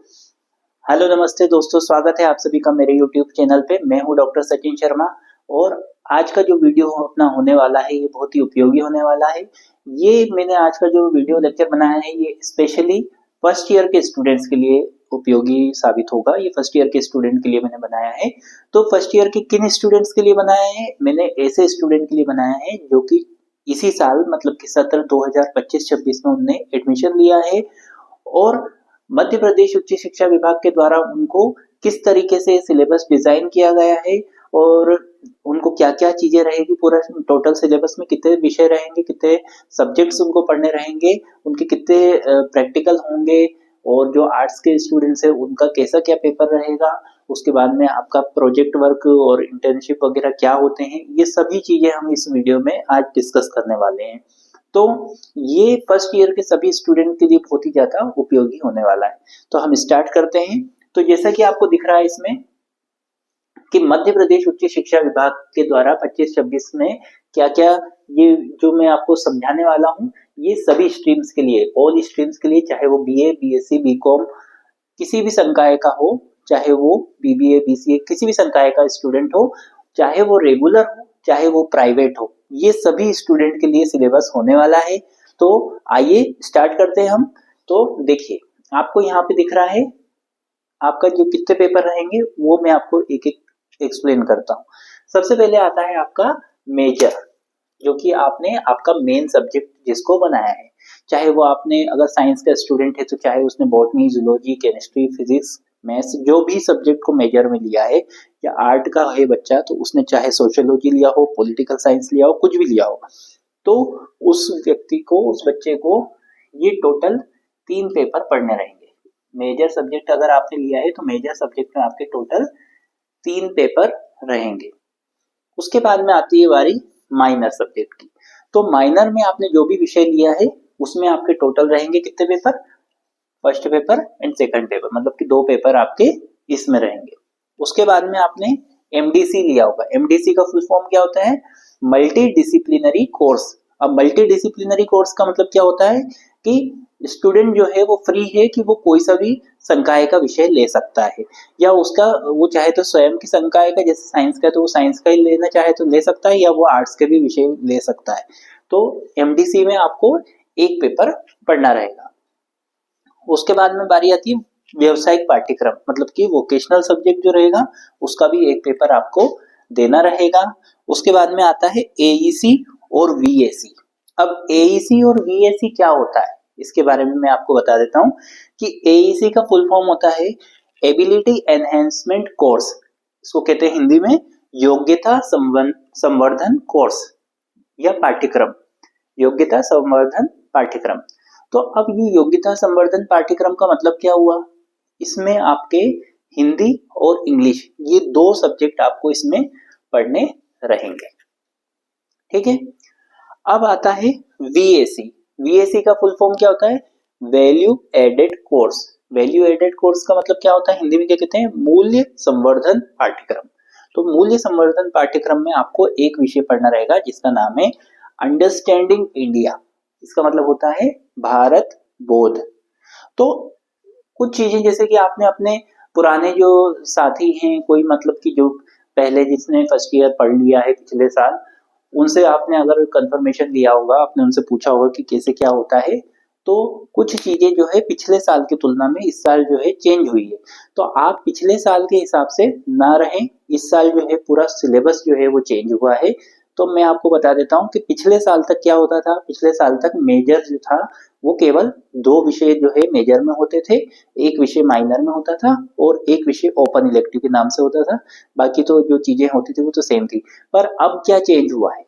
Hello नमस्ते दोस्तों, स्वागत है आप सभी का मेरे यूट्यूब चैनल पे। मैं हूं डॉक्टर सचिन शर्मा और आज का जो वीडियो अपना होने वाला है ये बहुत ही उपयोगी होने वाला है। ये मैंने आज का जो वीडियो लेक्चर बनाया है ये स्पेशली फर्स्ट ईयर के स्टूडेंट्स के लिए उपयोगी साबित होगा। ये फर्स्ट ईयर के स्टूडेंट के लिए मैंने बनाया है। तो फर्स्ट ईयर के किन स्टूडेंट्स के लिए बनाया है? मैंने ऐसे स्टूडेंट के लिए बनाया है जो कि इसी साल मतलब कि सत्र 2025-26 में उनने एडमिशन लिया है और मध्य प्रदेश उच्च शिक्षा विभाग के द्वारा उनको किस तरीके से सिलेबस डिजाइन किया गया है और उनको क्या क्या चीजें रहेगी, पूरा टोटल सिलेबस में कितने विषय रहेंगे, कितने सब्जेक्ट्स उनको पढ़ने रहेंगे, उनके कितने प्रैक्टिकल होंगे और जो आर्ट्स के स्टूडेंट्स है उनका कैसा क्या पेपर रहेगा, उसके बाद में आपका प्रोजेक्ट वर्क और इंटर्नशिप वगैरह क्या होते हैं, ये सभी चीजें हम इस वीडियो में आज डिस्कस करने वाले हैं। तो ये फर्स्ट ईयर के सभी स्टूडेंट के लिए बहुत ही ज्यादा उपयोगी होने वाला है। तो हम स्टार्ट करते हैं। तो जैसा कि आपको दिख रहा है इसमें कि मध्य प्रदेश उच्च शिक्षा विभाग के द्वारा 25-26 में क्या क्या, ये जो मैं आपको समझाने वाला हूँ ये सभी स्ट्रीम्स के लिए, ऑल स्ट्रीम्स के लिए, चाहे वो बीए, बीएससी, बीकॉम किसी भी संकाय का हो, चाहे वो बीबीए, बीसीए किसी भी संकाय का स्टूडेंट हो, चाहे वो रेगुलर हो, चाहे वो प्राइवेट हो, ये सभी स्टूडेंट के लिए सिलेबस होने वाला है। तो आइए स्टार्ट करते हैं हम। तो देखिए, आपको यहाँ पे दिख रहा है आपका जो कितने पेपर रहेंगे वो मैं आपको एक एक एक्सप्लेन करता हूँ। सबसे पहले आता है आपका मेजर, जो कि आपने आपका मेन सब्जेक्ट जिसको बनाया है, चाहे वो आपने अगर साइंस का स्टूडेंट है तो चाहे उसने botany, zoology, chemistry, physics, maths जो भी सब्जेक्ट को मेजर में लिया है, या आर्ट का है बच्चा तो उसने चाहे सोशियोलॉजी लिया हो, पॉलिटिकल साइंस लिया हो, कुछ भी लिया हो, तो उस व्यक्ति को, उस बच्चे को ये टोटल 3 पेपर पढ़ने रहेंगे। मेजर सब्जेक्ट अगर आपने लिया है तो मेजर सब्जेक्ट में आपके टोटल 3 पेपर रहेंगे। उसके बाद में आती है बारी माइनर सब्जेक्ट की। तो माइनर में आपने जो भी विषय लिया है उसमें आपके टोटल रहेंगे कितने paper? First paper and second paper, मतलब कि 2 पेपर आपके इसमें रहेंगे। उसके बाद में आपने एमडीसी लिया होगा। एमडीसी का फुल फॉर्म क्या होता है? Multi disciplinary course. अब मल्टी डिसिप्लिनरी कोर्स का मतलब क्या होता है कि स्टूडेंट जो है वो फ्री है कि वो कोई सा भी संकाय का विषय ले सकता है, या उसका वो चाहे तो स्वयं की संकाय का, जैसे साइंस का तो वो साइंस का ही लेना चाहे तो ले सकता है, या वो आर्ट्स के भी विषय ले सकता है। तो एमडीसी में आपको एक पेपर पढ़ना रहेगा। उसके बाद में बारी आती है व्यवसायिक पाठ्यक्रम, मतलब कि वोकेशनल सब्जेक्ट जो रहेगा उसका भी एक पेपर आपको देना रहेगा। उसके बाद में आता है एईसी और वीएसी। अब एईसी और वीएसी क्या होता है इसके बारे में मैं आपको बता देता हूं कि एईसी का फुल फॉर्म होता है एबिलिटी एनहेंसमेंट कोर्स। इसको कहते हैं हिंदी में योग्यता संवर्धन कोर्स या पाठ्यक्रम, योग्यता संवर्धन पाठ्यक्रम। तो अब ये योग्यता संवर्धन पाठ्यक्रम का मतलब क्या हुआ? इसमें आपके हिंदी और इंग्लिश ये 2 सब्जेक्ट आपको इसमें पढ़ने रहेंगे। ठीक है। अब आता है वीएसी। वीएसी का फुल फॉर्म क्या होता है? Value added course. Value added course का मतलब क्या होता है? हिंदी में क्या कहते हैं? मूल्य संवर्धन पाठ्यक्रम। तो मूल्य संवर्धन पाठ्यक्रम में आपको एक विषय पढ़ना रहेगा जिसका नाम है अंडरस्टैंडिंग इंडिया। इसका मतलब होता है भारत बोध। तो कुछ चीजें जैसे कि आपने अपने पुराने जो साथी हैं, कोई मतलब कि जो पहले जिसने फर्स्ट ईयर पढ़ लिया है पिछले साल, उनसे आपने अगर कंफर्मेशन लिया होगा, आपने उनसे पूछा होगा कि कैसे क्या होता है, तो कुछ चीजें जो है पिछले साल की तुलना में इस साल जो है चेंज हुई है। तो आप पिछले साल के हिसाब से ना रहें, इस साल जो है पूरा सिलेबस जो है वो चेंज हुआ है। तो मैं आपको बता देता हूँ कि पिछले साल तक क्या होता था। पिछले साल तक मेजर जो था वो केवल 2 विषय जो है मेजर में होते थे, एक विषय माइनर में होता था और एक विषय ओपन इलेक्टिव के नाम से होता था। बाकी तो जो चीजें होती थी वो तो सेम थी। पर अब क्या चेंज हुआ है?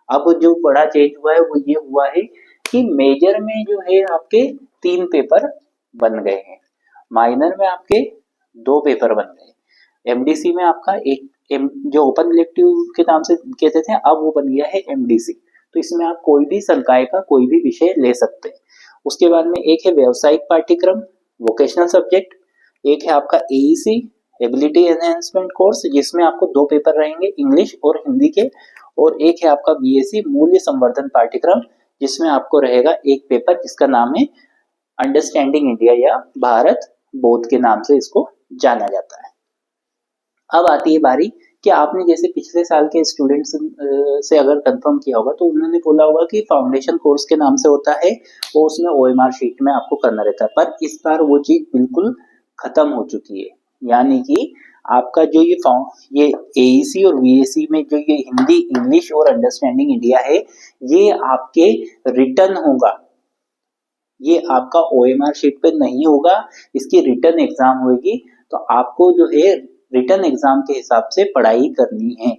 अब जो बड़ा चेंज हुआ है वो ये हुआ है कि मेजर में जो है आपके 3 पेपर बन गए हैं, माइनर में आपके 2 पेपर बन गए, एमडीसी में आपका एक जो ओपन इलेक्टिव के नाम से कहते थे अब वो बन गया है एमडीसी। तो इसमें आप कोई भी संकाय का कोई भी विषय ले सकते हैं। उसके बाद में एक है व्यावसायिक पाठ्यक्रम, वोकेशनल सब्जेक्ट, एक है आपका एईसी एबिलिटी एनहेंसमेंट कोर्स जिसमें आपको 2 पेपर रहेंगे इंग्लिश और हिंदी के, और एक है आपका बीएससी मूल्य संवर्धन पाठ्यक्रम जिसमें आपको रहेगा एक पेपर जिसका नाम है अंडरस्टैंडिंग इंडिया या भारत बोर्ड के नाम से इसको जाना जाता है। अब आती है बारी कि आपने जैसे पिछले साल के स्टूडेंट्स से अगर कंफर्म किया होगा तो उन्होंने बोला होगा कि फाउंडेशन कोर्स के नाम से होता है और उसमें ओएमआर शीट में आपको करना रहता है, पर इस बार वो चीज बिल्कुल खत्म हो चुकी है। यानी कि आपका जो ये एईसी और वीएसी में जो ये हिंदी, इंग्लिश और अंडरस्टैंडिंग इंडिया है, ये आपके रिटर्न होगा, ये आपका ओएमआर शीट पे नहीं होगा, इसकी रिटर्न एग्जाम होगी। तो आपको जो है रिटर्न एग्जाम के हिसाब से पढ़ाई करनी है।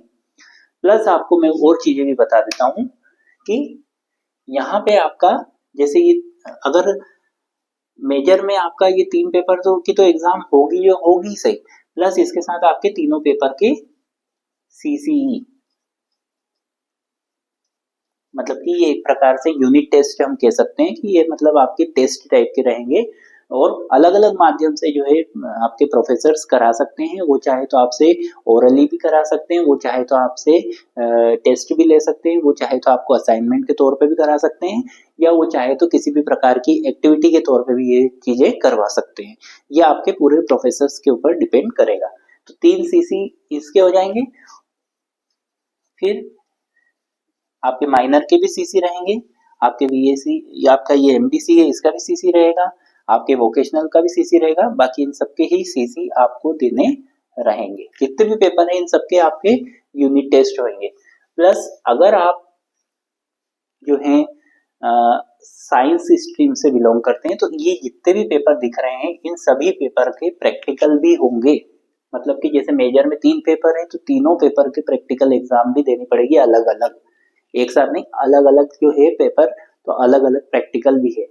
प्लस आपको मैं और चीजें भी बता देता हूं कि यहाँ पे आपका जैसे ये अगर मेजर में आपका ये 3 पेपर तो एग्जाम होगी सही, प्लस इसके साथ आपके तीनों पेपर के सीसीई, मतलब कि ये एक प्रकार से यूनिट टेस्ट हम कह सकते हैं कि ये मतलब आपके टेस्ट टाइप के रहेंगे और अलग अलग माध्यम से जो है आपके प्रोफेसर्स करा सकते हैं। वो चाहे तो आपसे ओरली भी करा सकते हैं, वो चाहे तो आपसे टेस्ट भी ले सकते हैं, वो चाहे तो आपको असाइनमेंट के तौर पे भी करा सकते हैं, या वो चाहे तो किसी भी प्रकार की एक्टिविटी के तौर पे भी ये चीजें करवा सकते हैं। ये आपके पूरे प्रोफेसर्स के ऊपर डिपेंड करेगा। तो 3 सीसी इसके हो जाएंगे। फिर आपके माइनर के भी सीसी रहेंगे, आपके वीएसी या आपका ये एमडीसी है इसका भी सीसी रहेगा, आपके वोकेशनल का भी सीसी रहेगा। बाकी इन सबके ही सीसी आपको देने रहेंगे। जितने भी पेपर हैं इन सबके आपके यूनिट टेस्ट होंगे। प्लस अगर आप जो है साइंस स्ट्रीम से बिलोंग करते हैं तो ये जितने भी पेपर दिख रहे हैं इन सभी पेपर के प्रैक्टिकल भी होंगे। मतलब कि जैसे मेजर में 3 पेपर है तो तीनों पेपर के प्रैक्टिकल एग्जाम भी देनी पड़ेगी अलग अलग, एक साथ नहीं, अलग अलग जो है पेपर, तो अलग अलग प्रैक्टिकल भी है।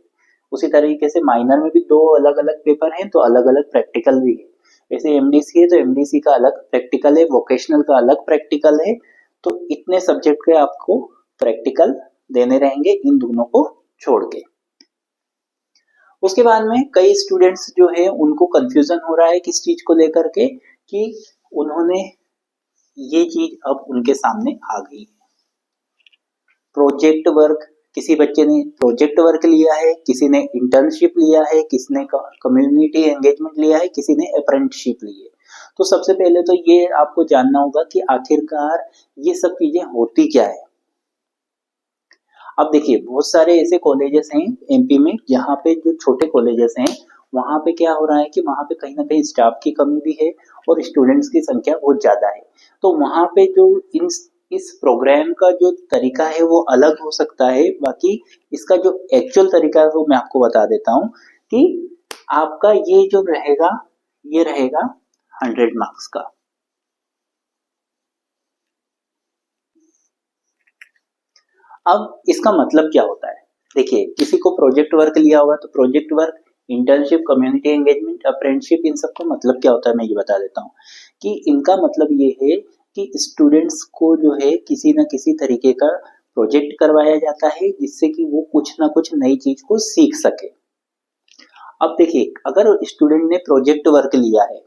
उसी तरीके से माइनर में भी 2 अलग अलग पेपर हैं तो अलग अलग प्रैक्टिकल भी है। जैसे एमडीसी है तो एमडीसी का अलग प्रैक्टिकल है, वोकेशनल का अलग प्रैक्टिकल है। तो इतने सब्जेक्ट के आपको प्रैक्टिकल देने रहेंगे इन दोनों को छोड़ के। उसके बाद में कई स्टूडेंट्स जो है उनको कंफ्यूजन हो रहा है किस चीज को लेकर के कि उन्होंने ये चीज अब उनके सामने आ गई है। प्रोजेक्ट वर्क, किसी बच्चे ने प्रोजेक्ट वर्क लिया है, किसी ने इंटर्नशिप लिया है, किसी ने कम्युनिटी एंगेजमेंट लिया है, किसी ने अप्रेंटिसशिप ली है। तो सबसे पहले तो ये आपको जानना होगा कि आखिरकार ये सब चीजें होती क्या है। अब देखिए बहुत सारे ऐसे कॉलेजेस हैं एमपी में जहाँ पे जो छोटे कॉलेजेस हैं वहाँ पे क्या हो रहा है कि वहाँ पे कहीं ना कहीं स्टाफ की कमी भी है और स्टूडेंट्स की संख्या बहुत ज्यादा है। तो वहाँ पे जो इस प्रोग्राम का जो तरीका है वो अलग हो सकता है। बाकी इसका जो एक्चुअल तरीका है वो मैं आपको बता देता हूँ कि आपका ये जो रहेगा ये रहेगा 100 मार्क्स का। अब इसका मतलब क्या होता है, देखिए किसी को प्रोजेक्ट वर्क लिया होगा तो project work, internship, community engagement, apprenticeship, इन सबका मतलब क्या होता है मैं ये बता देता हूँ कि इनका मतलब ये है कि स्टूडेंट्स को जो है किसी न किसी तरीके का प्रोजेक्ट करवाया जाता है जिससे कि वो कुछ ना कुछ नई चीज को सीख सके। अब देखिए अगर स्टूडेंट ने प्रोजेक्ट वर्क लिया है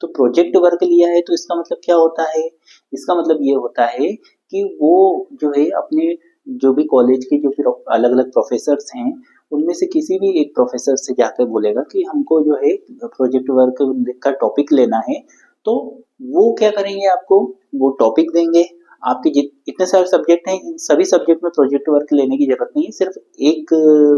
तो प्रोजेक्ट वर्क लिया है तो इसका मतलब क्या होता है, इसका मतलब ये होता है कि वो जो है अपने जो भी कॉलेज के जो फिर अलग अलग प्रोफेसर्स हैं उनमें से किसी भी एक प्रोफेसर से जाकर बोलेगा कि हमको जो है प्रोजेक्ट वर्क का टॉपिक लेना है। तो वो क्या करेंगे, आपको वो टॉपिक देंगे। आपके इतने सारे सब्जेक्ट हैं, इन सभी सब्जेक्ट में प्रोजेक्ट वर्क लेने की जरूरत नहीं है, सिर्फ एक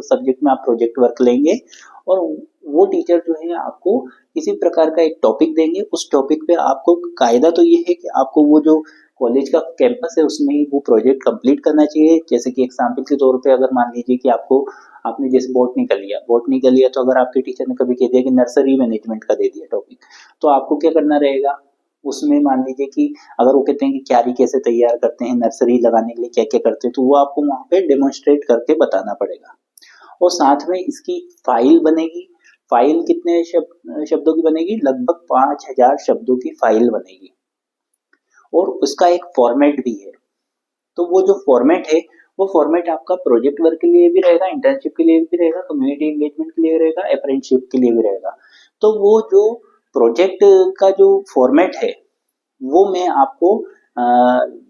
सब्जेक्ट में आप प्रोजेक्ट वर्क लेंगे और वो टीचर जो है आपको किसी प्रकार का एक टॉपिक देंगे। उस टॉपिक पे आपको कायदा तो ये है कि आपको वो जो कॉलेज का कैंपस है उसमें ही वो प्रोजेक्ट कंप्लीट करना चाहिए। जैसे कि एग्जाम्पल के तौर पे अगर मान लीजिए कि आपने जैसे बॉटनी का लिया तो अगर आपके टीचर ने कभी कह दिया कि नर्सरी मैनेजमेंट का दे दिया टॉपिक, तो आपको क्या करना रहेगा उसमें, मान लीजिए कि अगर वो कहते हैं कि क्यारी कैसे तैयार करते हैं, नर्सरी लगाने के लिए क्या क्या करते हैं, तो वो आपको वहां पे डेमोन्स्ट्रेट करके बताना पड़ेगा। और साथ में इसकी फाइल बनेगी। फाइल कितने शब्दों की बनेगी, लगभग 5000 शब्दों की फाइल बनेगी और उसका एक फॉर्मेट भी है। तो वो जो फॉर्मेट है वो फॉर्मेट आपका प्रोजेक्ट वर्क के लिए भी रहेगा, इंटर्नशिप के लिए भी रहेगा, कम्युनिटी एंगेजमेंट के लिए रहेगा, अप्रेंटिसशिप के लिए भी रहेगा। तो वो जो प्रोजेक्ट का जो फॉर्मेट है वो मैं आपको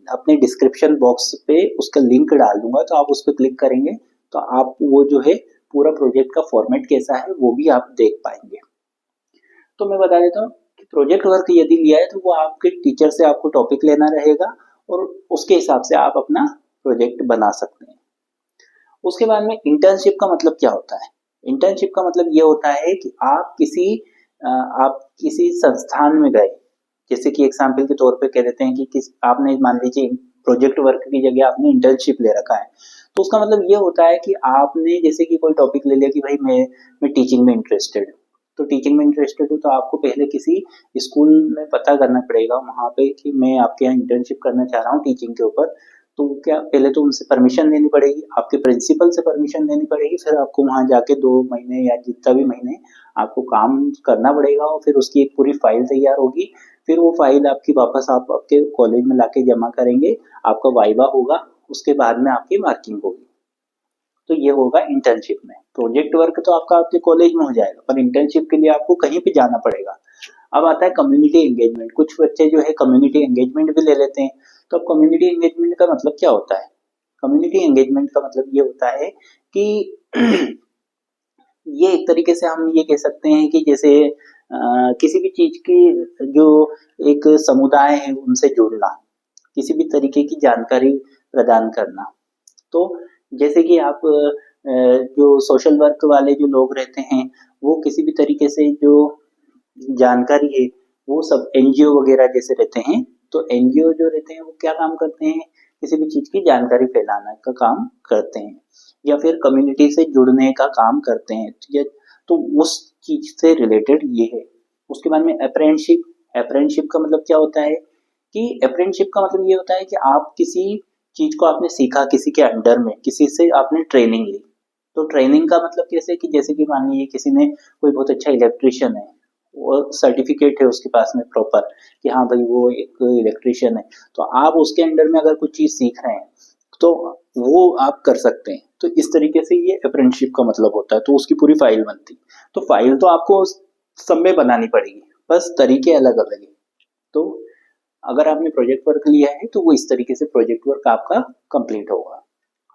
अपने डिस्क्रिप्शन बॉक्स पे उसका लिंक डाल दूंगा, तो आप उस पर क्लिक करेंगे तो आप वो जो है पूरा प्रोजेक्ट का फॉर्मेट कैसा है वो भी आप देख पाएंगे। तो मैं बता देता हूँ कि प्रोजेक्ट वर्क यदि लिया है तो वो आपके टीचर से आपको टॉपिक लेना रहेगा और उसके हिसाब से आप अपना प्रोजेक्ट बना सकते हैं। उसके बाद में इंटर्नशिप का मतलब क्या होता है? इंटर्नशिप का मतलब ये होता है कि आप किसी संस्थान में गए, जैसे कि एग्जाम्पल के तौर पे कह देते हैं कि आपने मान लीजिए प्रोजेक्ट वर्क की जगह आपने इंटर्नशिप ले रखा है, तो उसका मतलब ये होता है कि आपने जैसे कि कोई टॉपिक ले लिया कि भाई मैं टीचिंग में इंटरेस्टेड हूँ, तो टीचिंग में इंटरेस्टेड हूँ तो आपको पहले किसी स्कूल में पता करना पड़ेगा वहाँ पे कि मैं आपके यहाँ इंटर्नशिप करना चाह रहा हूँ टीचिंग के ऊपर। तो क्या पहले तो उनसे परमिशन लेनी पड़ेगी, आपके प्रिंसिपल से परमिशन लेनी पड़ेगी, फिर आपको वहाँ जाके 2 महीने या जितना भी महीने आपको काम करना पड़ेगा और फिर उसकी एक पूरी फाइल तैयार होगी। फिर वो फाइल आपकी वापस आप आपके कॉलेज में लाके जमा करेंगे, आपका वाइवा होगा, उसके बाद में आपकी मार्किंग होगी। तो ये होगा इंटर्नशिप में। प्रोजेक्ट वर्क तो आपका आपके कॉलेज में हो जाएगा, पर इंटर्नशिप के लिए आपको कहीं पे जाना पड़ेगा। अब आता है कम्युनिटी एंगेजमेंट। कुछ बच्चे जो है कम्युनिटी एंगेजमेंट भी ले लेते हैं। तो अब कम्युनिटी एंगेजमेंट का मतलब क्या होता है? कम्युनिटी एंगेजमेंट का मतलब ये होता है कि ये एक तरीके से हम ये कह सकते हैं कि जैसे किसी भी चीज की जो एक समुदाय है उनसे जुड़ना, किसी भी तरीके की जानकारी प्रदान करना। तो जैसे कि आप जो सोशल वर्क वाले जो लोग रहते हैं वो किसी भी तरीके से जो जानकारी है वो सब एनजीओ वगैरह जैसे रहते हैं, तो एनजीओ जो रहते हैं वो क्या काम करते हैं? किसी भी चीज की जानकारी फैलाने का काम करते हैं या फिर कम्युनिटी से जुड़ने का काम करते हैं। तो उस चीज से रिलेटेड ये है। उसके बाद में अप्रेंटिसशिप। अप्रेंटिसशिप का मतलब क्या होता है कि अप्रेंटिसशिप का मतलब ये होता है कि आप किसी चीज को आपने सीखा किसी के अंडर में, किसी से आपने ट्रेनिंग ली। तो ट्रेनिंग का मतलब कैसे कि जैसे कि मान लीजिए किसी ने कोई बहुत अच्छा इलेक्ट्रिशियन है, वो सर्टिफिकेट है उसके पास में प्रॉपर कि हाँ भाई वो एक इलेक्ट्रिशियन है, तो आप उसके अंडर में अगर कुछ चीज सीख रहे हैं तो वो आप कर सकते हैं। तो इस तरीके से ये अप्रेंटिसशिप का मतलब होता है। तो उसकी पूरी फाइल बनती, तो फाइल तो आपको सब में बनानी पड़ेगी, बस तरीके अलग अलग है। तो अगर आपने प्रोजेक्ट वर्क लिया है तो वो इस तरीके से प्रोजेक्ट वर्क आपका कंप्लीट होगा।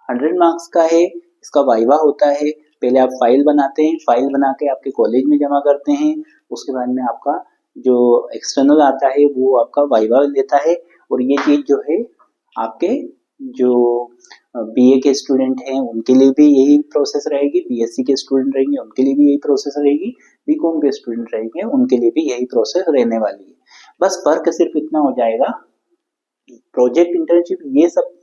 100 मार्क्स का है, इसका वाइवा होता है। पहले आप फाइल बनाते हैं, फाइल बना के आपके कॉलेज में जमा करते हैं। उसके बाद में आपका जो एक्सटर्नल आता है वो आपका वाइवा लेता है। और ये चीज जो है आपके जो बीए के स्टूडेंट हैं उनके लिए भी यही प्रोसेस रहेगी, बीएससी के स्टूडेंट रहेंगे उनके लिए भी यही प्रोसेस रहेगी, बीकॉम के स्टूडेंट रहेंगे उनके लिए भी यही प्रोसेस रहने वाली है। बस फर्क सिर्फ इतना हो जाएगा, प्रोजेक्ट इंटर्नशिप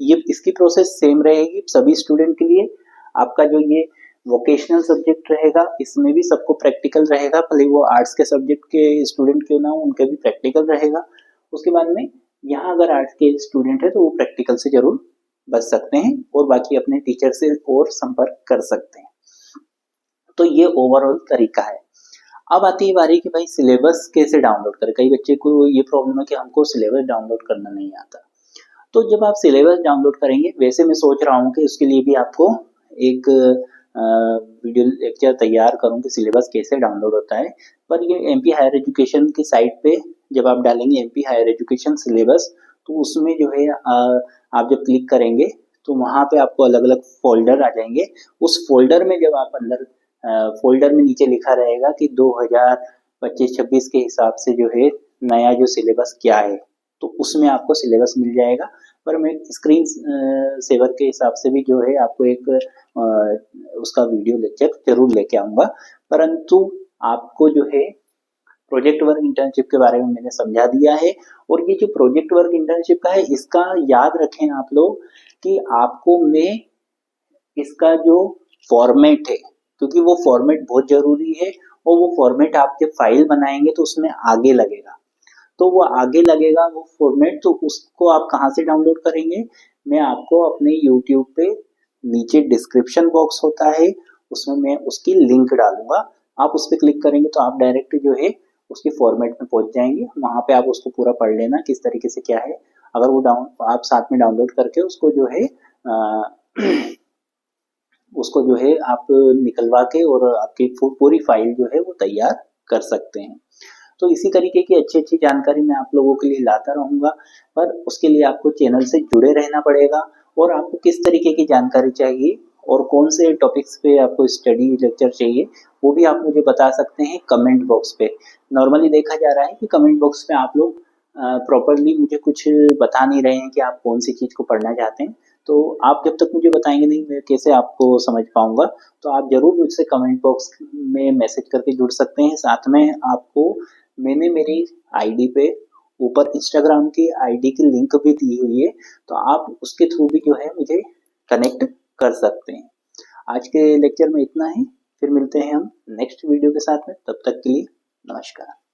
ये इसकी प्रोसेस सेम रहेगी सभी स्टूडेंट के लिए। आपका जो ये वोकेशनल सब्जेक्ट रहेगा इसमें भी सबको प्रैक्टिकल रहेगा, भले वो आर्ट्स के सब्जेक्ट के स्टूडेंट क्यों ना हो उनके भी प्रैक्टिकल रहेगा। उसके बाद में यहाँ अगर आर्ट्स के स्टूडेंट है तो वो प्रैक्टिकल से जरूर बच सकते हैं और बाकी अपने टीचर से और संपर्क कर सकते हैं। तो ये ओवरऑल तरीका है। अब आती है बारी कि भाई सिलेबस कैसे डाउनलोड करें। कई बच्चे को ये प्रॉब्लम है कि हमको सिलेबस डाउनलोड करना नहीं आता। तो जब आप सिलेबस डाउनलोड करेंगे, वैसे मैं सोच रहा हूँ कि उसके लिए भी आपको एक वीडियो लेक्चर तैयार करूँ कि सिलेबस कैसे डाउनलोड होता है। पर ये एमपी हायर एजुकेशन की साइट पे जब आप डालेंगे एमपी हायर एजुकेशन सिलेबस, तो उसमें जो है आप जब क्लिक करेंगे तो वहाँ पे आपको अलग अलग फोल्डर आ जाएंगे। उस फोल्डर में जब आप अंदर फोल्डर में नीचे लिखा रहेगा कि 2025-26 के हिसाब से जो है नया जो सिलेबस क्या है, तो उसमें आपको सिलेबस मिल जाएगा। पर मैं स्क्रीन सेवर के हिसाब से भी जो है आपको एक उसका वीडियो लेक्चर जरूर लेके आऊंगा। परंतु आपको जो है प्रोजेक्ट वर्क इंटर्नशिप के बारे में मैंने समझा दिया है। और ये जो प्रोजेक्ट वर्क इंटर्नशिप का है इसका याद रखें आप लोग कि आपको मैं इसका जो फॉर्मेट है, क्योंकि वो फॉर्मेट बहुत जरूरी है और वो फॉर्मेट आप जब फाइल बनाएंगे तो उसमें आगे लगेगा, तो वो आगे लगेगा वो फॉर्मेट। तो उसको आप कहाँ से डाउनलोड करेंगे? मैं आपको अपने यूट्यूब पे नीचे डिस्क्रिप्शन बॉक्स होता है उसमें मैं उसकी लिंक डालूंगा। आप उस पर क्लिक करेंगे तो आप डायरेक्ट जो है उसके फॉर्मेट में पहुंच जाएंगे। वहां पे आप उसको पूरा पढ़ लेना किस तरीके से क्या है। अगर वो आप साथ में डाउनलोड करके उसको जो है उसको जो है आप निकलवा के और आपकी पूरी फाइल जो है वो तैयार कर सकते हैं। तो इसी तरीके की अच्छी अच्छी जानकारी मैं आप लोगों के लिए लाता रहूंगा, पर उसके लिए आपको चैनल से जुड़े रहना पड़ेगा। और आपको किस तरीके की जानकारी चाहिए और कौन से टॉपिक्स पे आपको स्टडी लेक्चर चाहिए वो भी आप मुझे बता सकते हैं कमेंट बॉक्स पे। नॉर्मली देखा जा रहा है कि कमेंट बॉक्स पे आप लोग प्रॉपरली मुझे कुछ बता नहीं रहे हैं कि आप कौन सी चीज़ को पढ़ना चाहते हैं। तो आप जब तक मुझे बताएंगे नहीं मैं कैसे आपको समझ पाऊंगा। तो आप ज़रूर मुझसे कमेंट बॉक्स में मैसेज करके जुड़ सकते हैं। साथ में आपको मैंने मेरी आईडी पे ऊपर इंस्टाग्राम की आईडी की लिंक भी दी हुई है, तो आप उसके थ्रू भी जो है मुझे कनेक्ट कर सकते हैं। आज के लेक्चर में इतना ही, फिर मिलते हैं हम नेक्स्ट वीडियो के साथ में। तब तक के लिए नमस्कार।